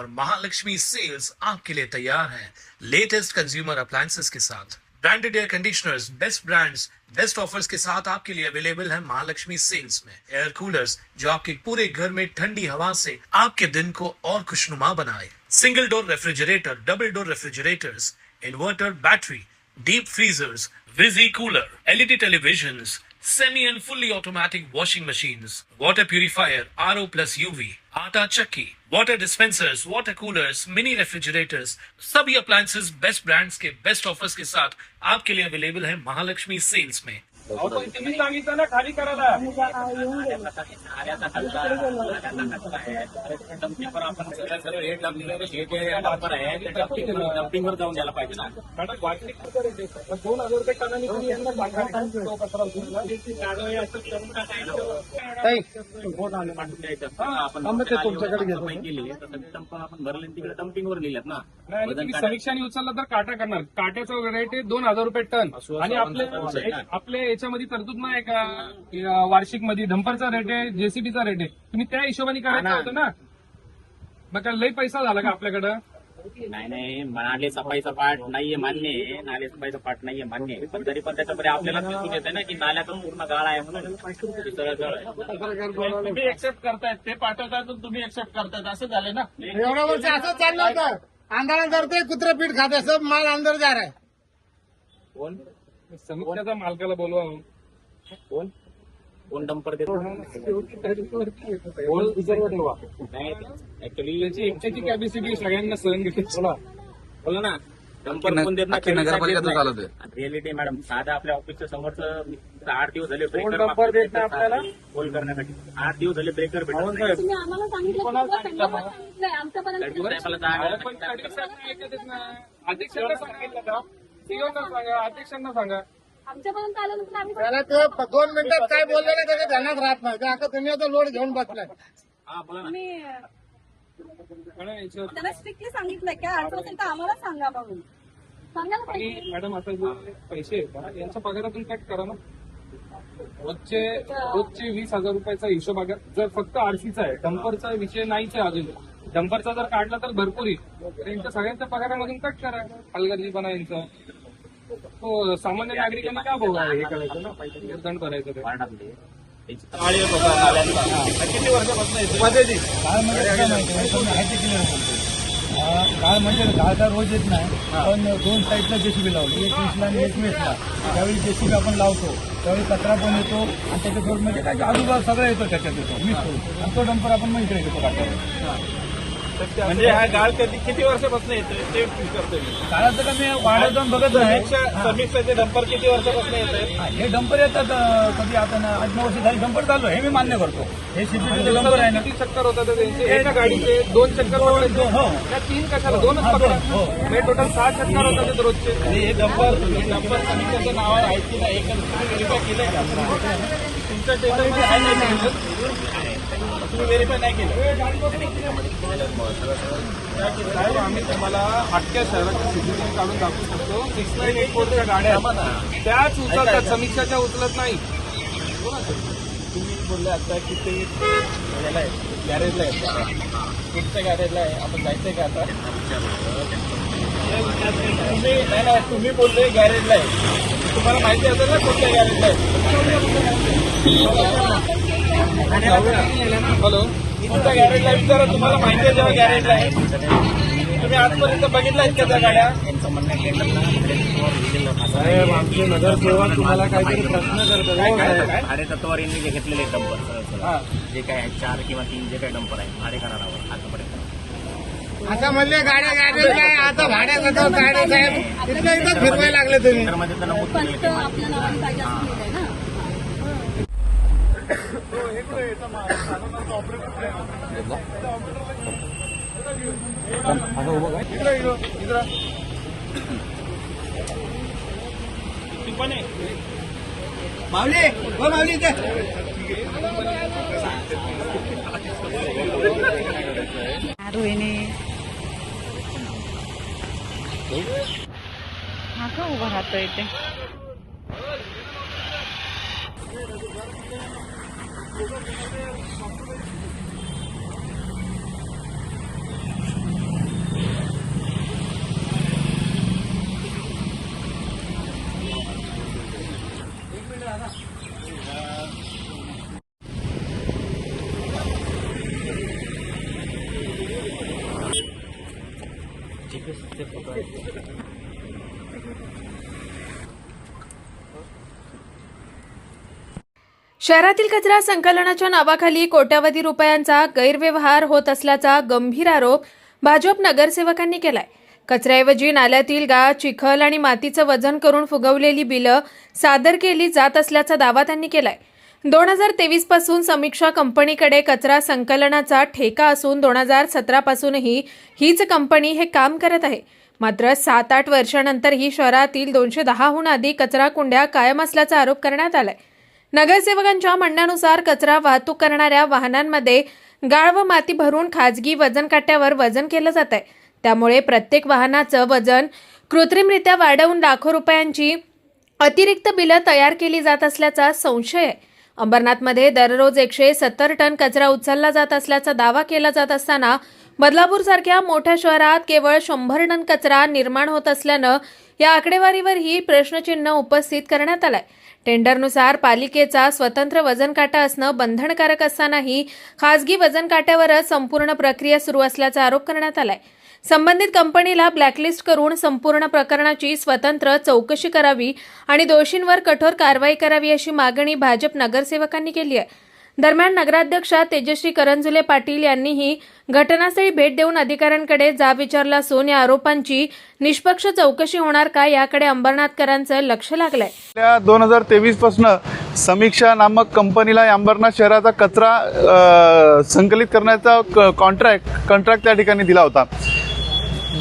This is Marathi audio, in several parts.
और महालक्ष्मी सेल्स आपके लिए तैयार है लेटेस्ट कंज्यूमर अप्लायंसेस के साथ। Branded air conditioners, best brands, best offers के साथ आपके लिए अवेलेबल है महालक्ष्मी सेल्स में। एयर कूलर्स जो आपके पूरे घर में ठंडी हवा से आपके दिन को और खुशनुमा बनाए। Single door refrigerator, double door refrigerators, inverter battery, deep freezers, विजी cooler, LED televisions, semi and fully automatic washing machines, water purifier, RO plus UV, आटा चक्की, water dispensers, water coolers, mini refrigerators, सभी appliances बेस्ट ब्रांड्स के बेस्ट ऑफर्स के साथ आपके लिए अवेलेबल है महालक्ष्मी सेल्स में। तुम्ही सांगितलं ना खाली करायला डम्पिंगवर जाऊन द्यायला पाहिजे ना मॅडम वाटली 2,000 रुपये टनाने तुम्ही यांना तुमच्याकडे गेली डंप आपण भरले तिकडे डम्पिंगवर लिहिल्यात ना समीक्षाने उचलला तर काटा करणार काट्याचा रेट आहे 2,000 रुपये टन आणि आपल्या याच्यामध्ये तरतूद नाही का वार्षिक मध्ये डंपरचा रेट आहे जेसीबीचा रेट आहे तुम्ही त्या हिशोबाने करायचं होतं ना मग काय लई पैसा झाला का आपल्याकडं नाही नाले सफाईचा पाठ नाहीये मान्य आहे नाले सफाईचा पाठ नाहीये मान्य आहे पण तरी पण त्याच्यामध्ये आपल्याला दिसून येते ना की नाल्यातून पूर्ण गाळ आहे म्हणून तुम्ही एक्सेप्ट करतायत ते पाठवतात तुम्ही एक्सेप्ट करतायत असं झालं ना एवढ्या वर्ष असं चाललं होतं आंदोलन करते कुत्रे पीठ खाते सब माल अंदर जा रहा है कोण समीक्षाचा मालकाला बोलवा कोण कोण डंपर देतो नाही ऍक्च्युली त्याची एकट्याची कॅपॅसिटी सगळ्यांना सहन घेते बोला ना डंपर कोण देत नाही रिअलिटी मॅडम साधा आपल्या ऑफिसच्या समोरचं 8 दिवस झाले ब्रेकर डंपर देत नाही आपल्याला होल करण्यासाठी 8 दिवस झाले ब्रेकर भेटत नाही. तुम्ही आम्हाला अध्यक्षांना सांगितलं का सीओना सांगा अध्यक्षांना सांगा आमच्यापर्यंत आल्यानंतर आम्ही त्याला ते 2 मिनिटात काय बोलले ना त्याच्या ध्यानात राहत नाही आता तुम्ही आता लोड घेऊन बसलाय हा बोला ना तुम्ही याच्यावर त्याला स्ट्रिक्टली सांगितलंय का असं असेल तर आम्हाला सांगा म्हणून सांगायला आणि पाहिजे मॅडम आता जे पैसे आहेत ना यांच्या पगारातून कट करा ना रोजचे 20,000 रुपयाचा हिशोब अगर जर फक्त आरसीचा आहे डंपरचा विषय नाहीच आहे अजून डंपरचा जर काढला तर भरपूर येईल यांच्या सगळ्यांच्या पगारामधून कट करा हलगर्जीपणा यांचा तो सामान्य नागरिकांना काय भाऊ आहे हे करायचं ना पैसे दंड भरायचं ते वार्डातले किती वर्षापासून गाळ म्हणजे गाळचा रोज येत नाही पण 2 साईडला जेसीबी लावली एक वीसला आणि एक वेसला त्यावेळी जेसीबी आपण लावतो त्यावेळी कचरा पण येतो आणि त्याच्यासोबत म्हणजे काय आजूबाजू सगळं येतो त्याच्यात येतो मिक्स होतो आणि तो डंपर आपण मग इकडे घेतो काढतो म्हणजे हा गाळ किती वर्षापासून येतोय ते करतोय गाळाचं का मी वाढत जाऊन बघत नाही समीक्षाचे डंपर किती वर्षापासून येत आहे हे डंपर येतात कधी आता 8-9 वर्ष झाली डंपर चालू हे मी मान्य करतो हे सीसीटीव्ही डंपर आहे ना किती चक्कर होतात त्यांचे एका गाडीचे 2 चक्कर पकडायचे हो त्या 3 कशाला 2च पकडा म्हणजे टोटल 6 चक्कर होतात रोजचे हे डंपर समीक्षाच्या नावावर आहे की नाही व्हेरीफाय केलंय का तुमच्या टेबलमध्ये आहे नाही तुम्ही व्हेरीफाय नाही केलं साहेब आम्ही तुम्हाला अख्ख्या शहराच्या सीसीटीव्ही काढून दाखवू शकतो 6984च्या गाड्या त्याच उचलतात समीक्षाच्या उचलत नाही तुम्ही बोलले आता की ते याला आहे गॅरेजला आहे कुठच्या गॅरेजला आहे आपण जायचंय का आता तुम्ही बोलले गॅरेजला आहे तुम्हाला माहिती असेल ना कुठच्या गॅरेजला आहे हॅलो तुमच्या गॅरेजला विचारा तुम्हाला माहिती आहे जेव्हा गॅरेजला आहे तुम्ही आजपर्यंत बघितला आहेत का त्या गाड्या साहेब आमचे नगरसेवक तुम्हाला काहीतरी प्रश्न करतात भाडे तत्वावर यांनी घेतलेले डंपर जे काय 4 किंवा 3 जे काही डंपर आहे भाडे करारावर आतापर्यंत आता म्हणले गाड्या गाड्या आता भाड्या कसं गाड्या साहेब इथलं इथं फिरवायला लागले तुम्ही मध्ये तर नमूद केलेलं फक्त आपल्या नावाने पाहिजे असं लिहिलंय ना माऊली हो माऊली इथे रोहिणी हा का उभा राहतो इथे शहरातील कचरा संकलनाच्या नावाखाली कोट्यावधी रुपयांचा गैरव्यवहार होत असल्याचा गंभीर आरोप भाजप नगरसेवकांनी केलाय. कचऱ्याऐवजी नाल्यातील गाळ, चिखल आणि मातीचं वजन करून फुगवलेली बिलं सादर केली जात असल्याचा दावा त्यांनी केलाय. 2023 पासून समीक्षा कंपनीकडे कचरा संकलनाचा ठेका असून 2017 पासूनही हीच कंपनी हे काम करत आहे. मात्र 7-8 वर्षांनंतरही शहरातील 210हून अधिक कचरा कुंड्या कायम असल्याचा आरोप करण्यात आलाय. नगरसेवकांच्या म्हणण्यानुसार कचरा वाहतूक करणाऱ्या वाहनांमध्ये गाळ व माती भरून खाजगी वजन काट्यावर वजन केलं जात आहे. त्यामुळे प्रत्येक वाहनाचं वजन कृत्रिमरित्या वाढवून लाखो रुपयांची अतिरिक्त बिलं तयार केली जात असल्याचा संशय आहे. अंबरनाथमध्ये दररोज 170 टन कचरा उचलला जात असल्याचा दावा केला जात असताना बदलापूरसारख्या मोठ्या शहरात केवळ 100 टन कचरा निर्माण होत असल्यानं या आकडेवारीवरही प्रश्नचिन्ह उपस्थित करण्यात आलंय. टेंडरनुसार पालिकेचा स्वतंत्र वजन काटा असणं बंधनकारक असतानाही खासगी वजन काट्यावरच संपूर्ण प्रक्रिया सुरू असल्याचा आरोप करण्यात आलाय. संबंधित कंपनीला ब्लॅकलिस्ट करून संपूर्ण प्रकरणाची स्वतंत्र चौकशी करावी आणि दोषींवर कठोर कारवाई करावी अशी मागणी भाजप नगरसेवकांनी केली आहे. दरम्यान नगराध्यक्षा तेजश्री करंजुले पाटील यांनीही घटनास्थळी भेट देऊन अधिकाऱ्यांकडे जाब विचारला असून या आरोपांची निष्पक्ष चौकशी होणार का याकडे अंबरनाथकरांचं लक्ष लागलंय. 2023 पासून समीक्षा नामक कंपनीला अंबरनाथ शहराचा कचरा संकलित करण्याचा कॉन्ट्रॅक्ट त्या ठिकाणी दिला होता.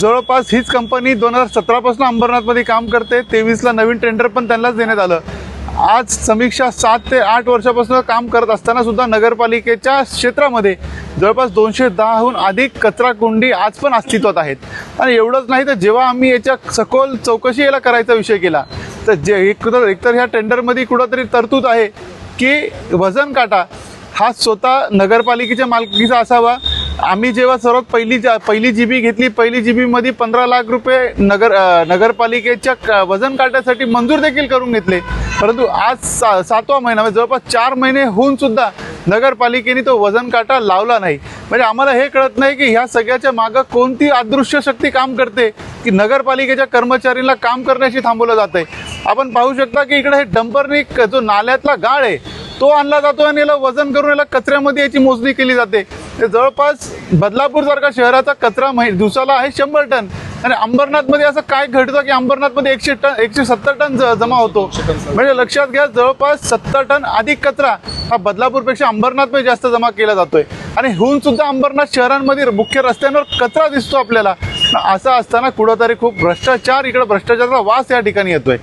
जवळपास हीच कंपनी 2017 पासून अंबरनाथमध्ये काम करते. 23ला नवीन टेंडर पण त्यांनाच देण्यात आलं. आज समीक्षा 7 ते 8 वर्षापासून काम करत असताना सुद्धा नगरपालिकेच्या क्षेत्रामध्ये जवळपास 210हून अधिक कचरा कुंडी आज पण अस्तित्वात आहेत. आणि एवढंच नाही तर जेव्हा आम्ही याच्या सखोल चौकशी याला करायचा विषय केला तर एकतर ह्या टेंडरमध्ये कुठंतरी तरतूद आहे की वजन काटा हा स्वतः नगरपालिकेच्या मालकीचा असावा. आम्ही जेव्हा सर्वात पहिली जीबी घेतली, पहिली जीबीमध्ये 15 लाख रुपये नगरपालिकेच्या वजन काट्यासाठी मंजूर देखील करून घेतले. परंतु आज 7वा महिना म्हणजे जवळपास 4 महिने होऊन सुद्धा नगरपालिकेने तो वजन काटा लावला नाही. म्हणजे आम्हाला हे कळत नाही की ह्या सगळ्याच्या मागं कोणती अदृश्य शक्ती काम करते की नगरपालिकेच्या कर्मचाऱ्यांना काम करण्याशी थांबवलं जात आहे. आपण पाहू शकता की इकडे हे डंपरनी जो नाल्यातला गाळ आहे तो आणला जातो आणि याला वजन करून याला कचऱ्यामध्ये याची मोजणी केली जाते. जवळपास बदलापूरसारखा शहराचा कचरा दिवसाला आहे 100 टन आणि अंबरनाथमध्ये असं काय घडतं की अंबरनाथमध्ये 170 टन जमा होतो. म्हणजे लक्षात घ्या जवळपास 70 टन अधिक कचरा हा बदलापूरपेक्षा अंबरनाथमध्ये जास्त जमा केला जातोय. आणि होऊन सुद्धा अंबरनाथ शहरांमध्ये मुख्य रस्त्यांवर कचरा दिसतो आपल्याला. असं असताना कुठंतरी खूप इकडे भ्रष्टाचाराचा वास या ठिकाणी येतोय.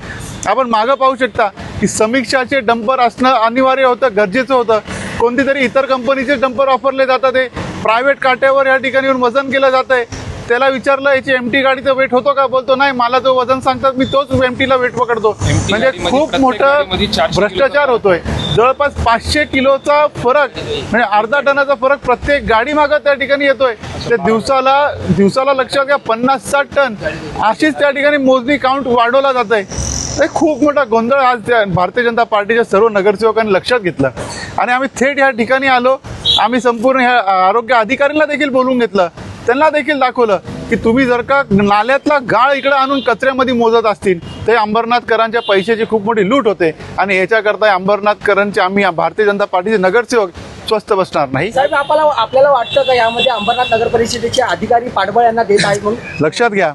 आपण मागं पाहू शकता की समीक्षाचे डंपर असणं अनिवार्य होतं, गरजेचं होतं. कोणती तरी इतर कंपनीचे डंपर वापरले जातात. ते प्रायव्हेट काट्यावर या ठिकाणी वजन केलं जात आहे. त्याला विचारलं याची एमटी गाडीचं वेट होतो का, बोलतो नाही, मला जो वजन सांगतात मी तोच एमटीला वेट पकडतो. म्हणजे खूप मोठं भ्रष्टाचार होतोय. जवळपास 500 किलोचा फरक म्हणजे अर्धा टनाचा फरक प्रत्येक गाडी मागं त्या ठिकाणी येतोय. ते दिवसाला लक्षात घ्या 50-60 टन अशीच त्या ठिकाणी मोजणी काउंट वाढवला जात आहे. खूप मोठा गोंधळ आज त्या भारतीय जनता पार्टीच्या सर्व नगरसेवकांनी लक्षात घेतलं आणि आम्ही थेट या ठिकाणी आलो. आम्ही संपूर्ण ह्या आरोग्य अधिकाऱ्यांना देखील बोलून घेतलं. त्यांना देखील दाखवलं की तुम्ही जर का नाल्यातला गाळ इकडे आणून कचऱ्यामध्ये मोजत असतील तर अंबरनाथकरांच्या पैशाची खूप मोठी लूट होते आणि याच्याकरता अंबरनाथकरांचे आम्ही भारतीय जनता पार्टीचे नगरसेवक स्वस्थ बसणार नाही. साहेब आपल्याला वाटतं का यामध्ये अंबरनाथ नगर परिषदेचे अधिकारी पाठबळ यांना देत आहेत म्हणून? लक्षात घ्या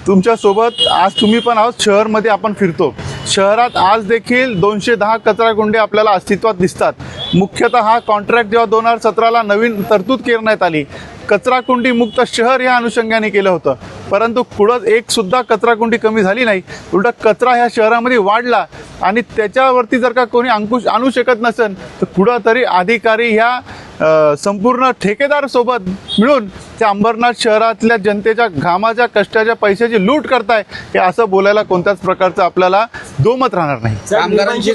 तुमच्यासोबत आज तुम्ही पण आहोत. शहरमध्ये आपण फिरतो. शहरात आज देखील 210 कचरा कुंडे आपल्याला अस्तित्वात दिसतात. मुख्यतः हा कॉन्ट्रॅक्ट जेव्हा 2017ला नवीन तरतूद करण्यात आली कचरा कुंडी मुक्त शहर या अनुषंगाने केलं होतं. परंतु पुढं एक सुद्धा कचरा कुंडी कमी झाली नाही. उलटा कचरा ह्या शहरामध्ये वाढला आणि त्याच्यावरती जर का कोणी अंकुश आणू शकत नसेल तर कुठं तरी अधिकारी ह्या संपूर्ण ठेकेदार सोबत मिळून त्या अंबरनाथ शहरातल्या जनतेच्या घामाच्या कष्टाच्या पैशाची लूट करताय हे असं बोलायला कोणत्याच प्रकारचं आपल्याला दोमत राहणार नाही. कामगारांची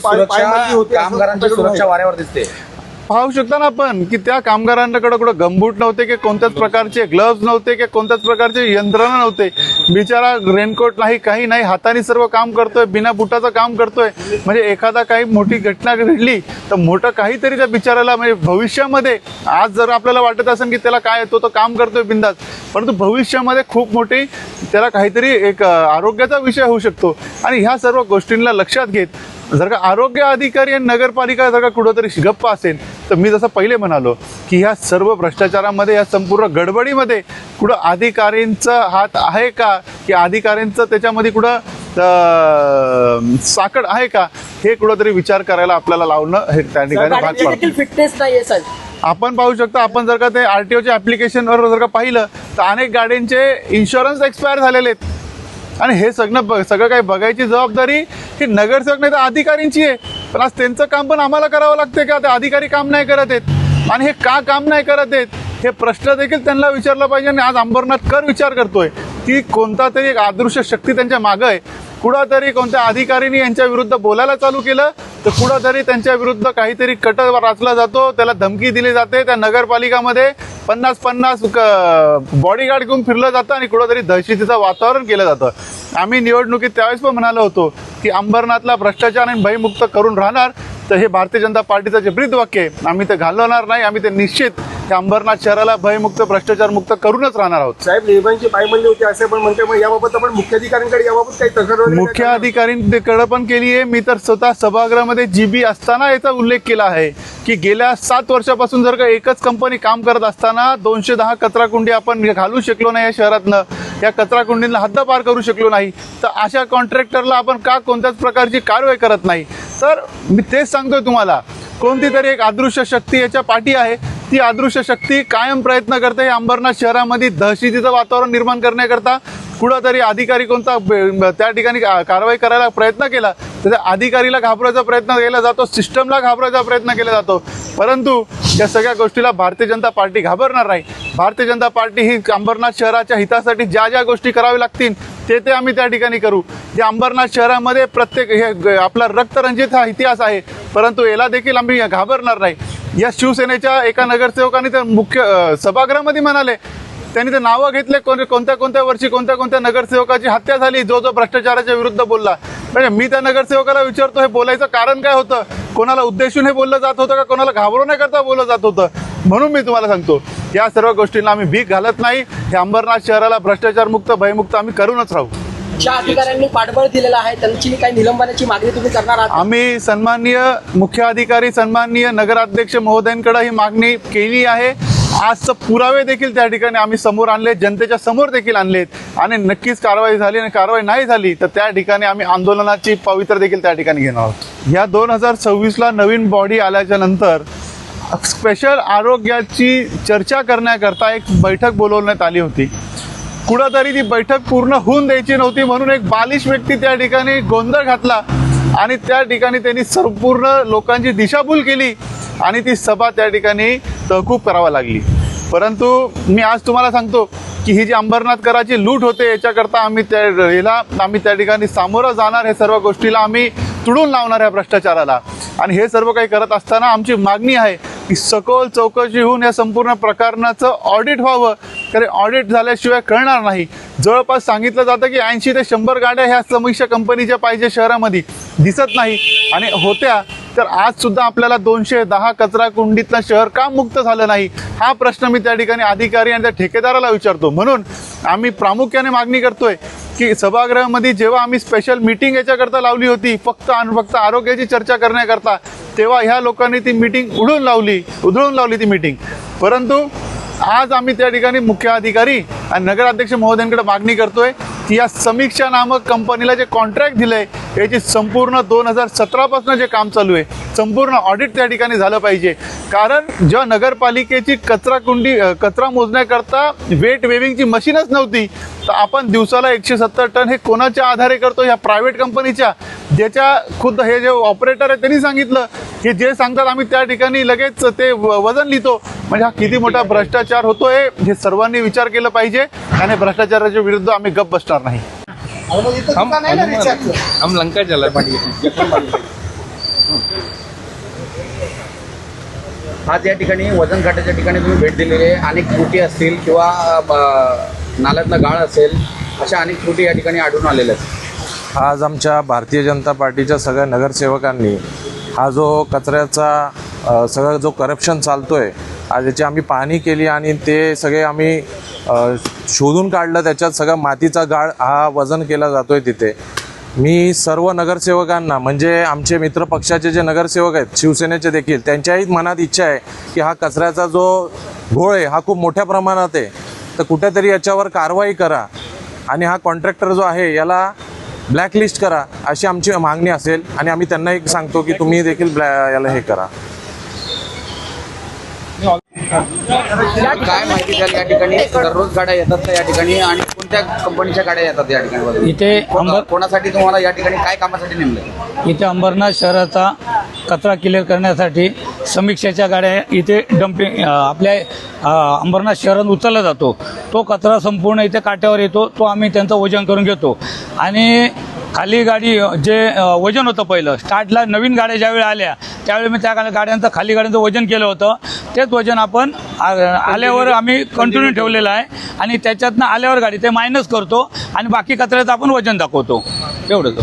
सुरक्षा वाऱ्यावर दिसते. पाहू शकता ना आपण की त्या कामगारांकडे कुठं गमबूट नव्हते की कोणत्याच प्रकारचे ग्लव्स नव्हते की कोणत्याच प्रकारचे यंत्रणा नव्हते. बिचारा रेनकोट नाही, काही नाही, हाताने सर्व काम करतोय, बिना बुटाचं काम करतोय. म्हणजे एखादा काही मोठी घटना घडली तर मोठं काहीतरी त्या बिचाराला, म्हणजे भविष्यामध्ये आज जर आपल्याला वाटत असेल की त्याला काय येतो तो काम करतोय बिंदास, परंतु भविष्यामध्ये खूप मोठी त्याला काहीतरी एक आरोग्याचा विषय होऊ शकतो. आणि ह्या सर्व गोष्टींना लक्षात घेत जर का आरोग्य अधिकारी आणि नगरपालिका जर का कुठंतरी गप्प असेल तर मी जसं पहिले म्हणालो की ह्या सर्व भ्रष्टाचारामध्ये, या संपूर्ण गडबडीमध्ये कुठं अधिकाऱ्यांचा हात आहे का, की अधिकाऱ्यांचं त्याच्यामध्ये कुठं साकड आहे का, हे कुठंतरी विचार करायला आपल्याला लावणं हे त्या ठिकाणी भाग गाडीची पडतं. देखील फिटनेस नाहीये सर. आपण पाहू शकता, आपण जर का ते RTOच्या ऍप्लिकेशनवर जर का पाहिलं तर अनेक गाड्यांचे इन्शुरन्स एक्सपायर झालेले आहेत. आणि हे सगळं काही बघायची जबाबदारी ही नगरसेवक नाही तर अधिकाऱ्यांची आहे. पण आज त्यांचं काम पण आम्हाला करावं लागतं का? ते अधिकारी काम नाही करत आहेत. आणि हे का काम नाही करत आहेत हे प्रश्न देखील त्यांना विचारला पाहिजे. आणि आज अंबरनाथकर विचार करतोय की कोणता तरी एक अदृश्य शक्ती त्यांच्या मागं आहे. कुठंतरी कोणत्या अधिकाऱ्यांनी यांच्या विरुद्ध बोलायला चालू केलं तर कुठंतरी त्यांच्या विरुद्ध काहीतरी कट रचला जातो, त्याला धमकी दिली जाते. त्या नगरपालिकामध्ये 50-50 बॉडीगार्ड घेऊन फिरलं जातं आणि कुठंतरी दहशतीचं वातावरण केलं जातं. आम्ही निवडणुकीत त्यावेळेस पण म्हणालो होतो की अंबरनाथला भ्रष्टाचार आणि भयमुक्त करून राहणार. तर हे भारतीय जनता पार्टीचं जे ब्रीदवाक्य आहे, आम्ही ते घालवणार नाही. आम्ही ते निश्चित त्या अंबरनाथ शहराला भयमुक्त, भ्रष्टाचार मुक्त करूनच राहणार आहोत. साहेब, निर्माणची पायमल्ली होती असे पण म्हणते, मग याबाबत आपण मुख्याधिकाऱ्यांकडे याबाबत काही तक्रार वगैरे मुख्य अधिकाऱ्यांकडे पण केली आहे. मी तर स्वतः सभागृहामध्ये GB असताना याचा उल्लेख केला आहे की गेल्या 7 वर्षापासून जर का एकच कंपनी काम करत असताना 210 कचराकुंडी आपण घालू शकलो नाही या शहरातनं, या कचराकुंडींना हद्दपार करू शकलो नाही, तर अशा कॉन्ट्रॅक्टरला आपण का कोणत्याच प्रकारची कारवाई करत नाही? तर मी तेच सांगतोय तुम्हाला, कोणती तरी एक अदृश्य शक्ती याच्या पाठी आहे. ती अदृश्य शक्ती कायम प्रयत्न करते हे अंबरनाथ शहरामध्ये दहशतीचं वातावरण निर्माण करण्याकरता. कुठंतरी अधिकारी कोणता त्या ठिकाणी कारवाई करायला प्रयत्न केला तर त्या अधिकारीला घाबरायचा प्रयत्न केला जातो, सिस्टमला घाबरायचा प्रयत्न केला जातो. परंतु या सगळ्या गोष्टीला भारतीय जनता पार्टी घाबरणार नाही. भारतीय जनता पार्टी ही अंबरनाथ शहराच्या हितासाठी ज्या ज्या गोष्टी कराव्या लागतील ते आम्ही त्या ठिकाणी करू. या अंबरनाथ शहरामध्ये प्रत्येक हे आपला रक्तरंजित हा इतिहास आहे, परंतु याला देखील आम्ही घाबरणार नाही. या शिवसेनेच्या एका नगरसेवकाने तर मुख्य सभागृहामध्ये म्हणाले, त्यांनी ते नावं घेतले कोणत्या वर्षी कोणत्या नगरसेवकाची हत्या झाली जो भ्रष्टाचाराच्या विरुद्ध बोलला. म्हणजे मी त्या नगरसेवकाला विचारतो, हे बोलायचं कारण काय होतं? कोणाला उद्देशून हे बोललं जात होतं का कोणाला घाबरवण्याकरता बोललं जात होतं? म्हणून मी तुम्हाला सांगतो, या सर्व गोष्टींना आम्ही भीक घालत नाही. हे अंबरनाथ शहराला भ्रष्टाचार मुक्त, भयमुक्त आम्ही करूनच राहू. ज्या अधिकाऱ्यांनी पाठबळ दिलेलं आहे त्यांची काही निलंबनाची मागणी तुम्ही करणार आहात? आम्ही सन्माननीय मुख्य अधिकारी, सन्माननीय नगराध्यक्ष महोदयांकडे ही मागणी केली आहे. आज पुरावे देखील त्या ठिकाणी आम्ही समोर आणले, जनतेच्या समोर देखील आणलेत. आणि नक्कीच कारवाई झाली आणि कारवाई नाही झाली तर त्या ठिकाणी आम्ही आंदोलनाची पवित्र देखील त्या ठिकाणी घेणार आहोत. या 2026ला नवीन बॉडी आल्याच्या नंतर स्पेशल आरोग्याची चर्चा करण्याकरता एक बैठक बोलवण्यात आली होती. कुठंतरी ती बैठक पूर्ण होऊन द्यायची नव्हती म्हणून एक बालिश व्यक्ती त्या ठिकाणी गोंधळ घातला आणि त्या ठिकाणी त्यांनी संपूर्ण लोकांची दिशाभूल केली आणि ती सभा त्या ठिकाणी तहकूब करावी लागली. परंतु मी आज तुम्हाला सांगतो की ही जी अंबरनाथकराची लूट होते याच्याकरता आम्ही त्या ठिकाणी सामोरं जाणार. हे सर्व गोष्टीला आम्ही तुडून लावणार या भ्रष्टाचाराला. आणि हे सर्व काही करत असताना आमची मागणी आहे की सखोल चौकशी होऊन या संपूर्ण प्रकरणाचं ऑडिट व्हावं. कारण ऑडिट झाल्याशिवाय कळणार नाही. जवळपास सांगितलं जातं की 80 ते 100 गाड्या ह्या समीक्षा कंपनीच्या पाहिजे शहरामध्ये दिसत नाही आणि होत्या. तर आज सुद्धा आपल्याला 210 कचरा कुंडीतलं शहर का मुक्त झालं नाही हा प्रश्न मी त्या ठिकाणी अधिकारी आणि त्या ठेकेदाराला विचारतो. म्हणून आम्ही प्रामुख्याने मागणी करतोय की सभागृहामध्ये जेव्हा आम्ही स्पेशल मीटिंग याच्याकरता लावली होती फक्त आरोग्याची चर्चा करण्याकरता, तेव्हा ह्या लोकांनी ती मीटिंग उधळून लावली ती मीटिंग. परंतु आज आम्ही त्या ठिकाणी मुख्य अधिकारी आणि नगराध्यक्ष महोदयांकडे मागणी करतोय की या समीक्षा नामक कंपनीला जे कॉन्ट्रॅक्ट दिलंय याची संपूर्ण 2017 पासून जे काम चालू आहे संपूर्ण ऑडिट त्या ठिकाणी झालं पाहिजे. कारण जेव्हा नगरपालिकेची कचरा मोजण्याकरता वेट वेविंगची मशीनच नव्हती तर आपण दिवसाला 170 टन हे कोणाच्या आधारे करतो? ह्या प्रायव्हेट कंपनीच्या, ज्याच्या खुद्द हे जे ऑपरेटर आहे त्यांनी सांगितलं की जे सांगतात आम्ही त्या ठिकाणी लगेच ते वजन लिहितो. म्हणजे हा किती मोठा भ्रष्टाचार होतोय हे सर्वांनी विचार केला पाहिजे आणि भ्रष्टाचाराच्या विरुद्ध आम्ही गप्प बसणार नाही. हम लंका चला आज या ठिकाणी वजन काट्याच्या ठिकाणी तुम्ही भेट दिलेली आहे. अनेक त्रुटी असतील किंवा नाल्यातला गाळ असेल, अशा अनेक त्रुटी या ठिकाणी आढळून आलेल्या आहेत. आज आमच्या भारतीय जनता पार्टीच्या सगळ्या नगरसेवकांनी हा जो कचऱ्याचा सगळं जो करप्शन चालतो आहे, आज याची आम्ही पाहणी केली आणि ते सगळे आम्ही शोधून काढलं. त्याच्यात सगळा मातीचा गाळ हा वजन केला जातो आहे तिथे. मी सर्व नगरसेवकांना, म्हणजे आमचे मित्र पक्षाचे जे नगरसेवक आहेत, शिवसेनेचे देखील, त्यांच्याही मनात इच्छा आहे की हा कचऱ्याचा जो घोळ आहे हा खूप मोठ्या प्रमाणात आहे, तर कुठेतरी याच्यावर कारवाई करा आणि हा कॉन्ट्रॅक्टर जो आहे याला ब्लॅकलिस्ट करा, अशी आमची मागणी असेल. आणि आम्ही त्यांना एक सांगतो की तुम्ही देखील याला हे करा. काय माहिती द्याल? या ठिकाणी दररोज गाड्या येतात का या ठिकाणी, आणि कोणत्या कंपनीच्या गाड्या येतात या ठिकाणी? इथे कोणासाठी तुम्हाला या ठिकाणी काय कामासाठी नेमलं? इथे अंबरनाथ शहराचा कचरा क्लिअर करण्यासाठी समीक्षेच्या गाड्या इथे डम्पिंग आपल्या अंबरनाथ शहरात उचलला जातो. तो कचरा संपूर्ण इथे काट्यावर येतो, तो आम्ही त्यांचं वजन करून घेतो. आणि खाली गाडी जे वजन होतं पहिलं स्टार्टला, नवीन गाड्या ज्यावेळी आल्या त्यावेळी मी त्या गाड्यांचं खाली गाड्यांचं वजन केलं होतं. तेच वजन आपण आल्यावर आम्ही कंटिन्यू ठेवलेलं आहे आणि त्याच्यातनं आल्यावर गाडी ते मायनस करतो आणि बाकी कचऱ्याचं आपण वजन दाखवतो. एवढंच.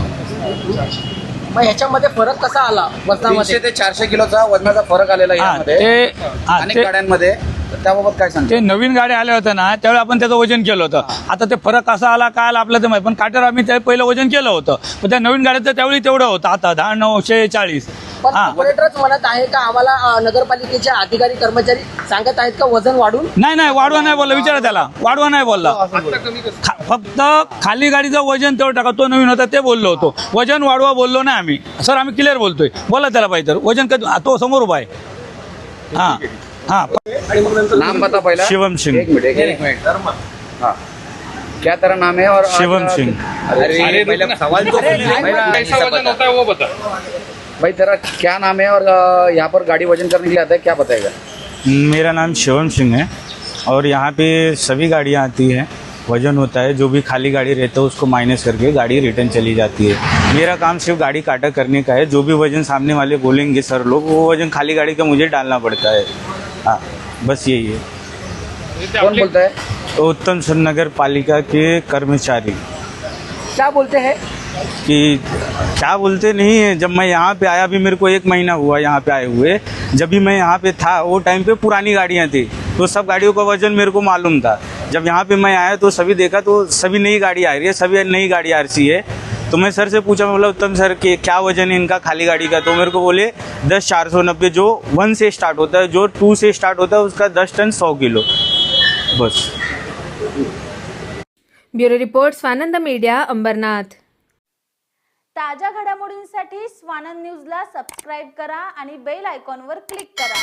मग ह्याच्यामध्ये फरक कसा आला? 300 ते 400 किलोचा वजनाचा फरक आलेला यामध्ये अनेक गाड्यांमध्ये. त्याबाबत काय सांगता? ते नवीन गाड्या आल्या होत्या ना, त्यावेळी आपण त्याचं वजन केलं होतं. आता ते फरक कसा आला काय आला आपल्याला ते माहिती, पण काट्यावर आम्ही त्या पहिलं वजन केलं होतं. पण त्या नवीन गाड्याचं त्यावेळी तेवढं होतं. आता 940. पण ऑपरेटरच म्हणत आहे का आम्हाला नगरपालिकेचे अधिकारी कर्मचारी सांगत आहेत का वजन वाढून? नाही, वाढवा नाही बोलला. विचारा त्याला, वाढवा नाही बोलला. फक्त खाली गाडीचं वजन तेवढं टाका, तो नवीन होता ते बोललो होतो. वजन वाढवा बोललो नाही आम्ही. सर आम्ही क्लिअर बोलतोय, बोला त्याला पाहिजे तर. वजन कधी तो समोर उभा आहे. हां हां. नाम बता पहिला. शिवम सिंह. एक मिनट. हाँ, क्या तेरा नाम है? और शिवम सिंह. अरे पहले सवाल तो कैसा वजन होता है वो बता. भाई तेरा क्या नाम है और यहाँ पर गाड़ी वजन करने के लिए आता है, क्या बताएगा? मेरा नाम शिवम सिंह है और यहाँ पे सभी गाड़ियाँ आती हैं, वजन होता है, जो भी खाली गाड़ी रहता है उसको माइनस करके गाड़ी रिटर्न चली जाती है. मेरा काम सिर्फ गाड़ी काटा करने का है. जो भी वजन सामने वाले बोलेंगे सर लोग, वो वजन खाली गाड़ी का मुझे डालना पड़ता है. हाँ, बस यही है. कौन बोलता है? उत्तम नगर पालिका के कर्मचारी. क्या बोलते हैं? कि क्या बोलते नहीं है. जब मैं यहाँ पे आया, अभी मेरे को 1 महीना हुआ यहाँ पे आए हुए, जब भी मैं यहाँ पे था वो टाइम पे पुरानी गाड़ियाँ थी, तो सब गाड़ियों का वजन मेरे को मालूम था. जब यहाँ पे मैं आया तो सभी देखा तो सभी नई गाड़ी आ रही है, सभी नई गाड़ी आरसी है. तो मैं सर से पूछा, मैं बोला उत्तम सर कि क्या वजन है इनका खाली गाड़ी का? तो मेरे को बोले 10,490, जो 1 से स्टार्ट होता है, जो 2 से स्टार्ट होता है उसका 10 टन 100 किलो बस. Bureau report, Swanand media, Ambarnath. ताज्या घडामोडींसाठी स्वानंद न्यूजला सबस्क्राईब करा आणि बेल आयकॉनवर क्लिक करा.